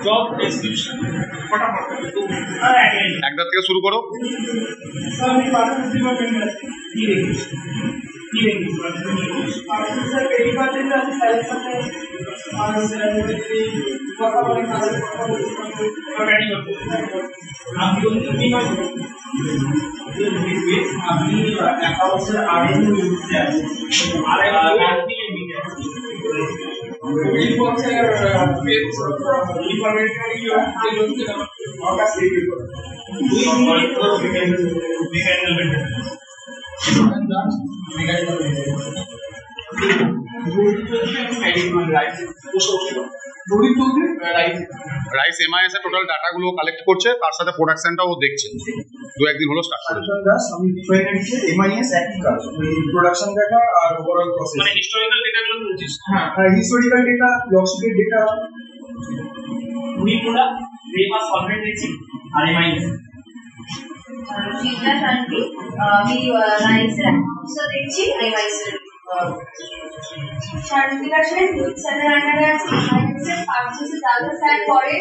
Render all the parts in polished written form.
Job description ফটাফট একদার থেকে শুরু করো। আমি পার্সোনাল ডিপার্টমেন্ট আছে কি রেখেছি পার্সোনাল ডিপার্টমেন্ট আছে তার সাথে আর কথা বলে কাজের কথা বলে রেডি করতে আপনি তুমি আপনি অ্যাকাউন্টের আরএন নিতে আছে আরএন দিয়ে নিতে আছে এই বলছে পেজ ডিপার্টমেন্টের কি আছে লোককে আমার কাছে দিয়ে করো রাইস এমআইএস এর টোটাল ডাটাগুলো কালেক্ট করছে, তার সাথে প্রোডাকশনটাও দেখছে। দু একদিন হলো স্টার্ট করেছে। আমি ডিফাইনারিতে এমআইএস একই কাজ ওই প্রোডাকশন দেখা আর ওভারঅল প্রসেস মানে হিস্টোরিক্যাল ডেটাগুলো তুলছিস। হ্যাঁ হিস্টোরিক্যাল ডেটা লজিক্যাল ডেটা উইগুলা রেমা সলভেন্ট দেখছি আর এমআইএস जिज्ञासा आंटी मी राईसर अकाउंट्स देखছি आणि वाईसर সার্টিফিকেশন সেন্টার আন্ডারে আছে সায়েন্সের পার্সেসে দাদা স্যার করে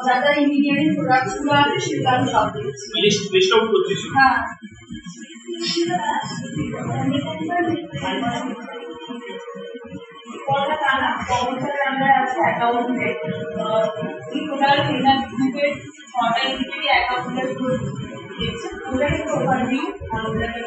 যারা ইঞ্জিনিয়ারিং প্রোডাক্টস গুলো আছে সেগুলো আমি সব দেখছি লিস্ট আউট করছিস। হ্যাঁ কোনটা কানা কম্পিউটার আন্ডারে আছে অ্যাকাউন্টে এই টোটাল ফিনান্স গ্রুপের ছটা ইন্টিগ্রেটেড অ্যাকাউন্টের গ্রুপ দেখছি ওটাই তো ওভারভিউ আর ওটাকে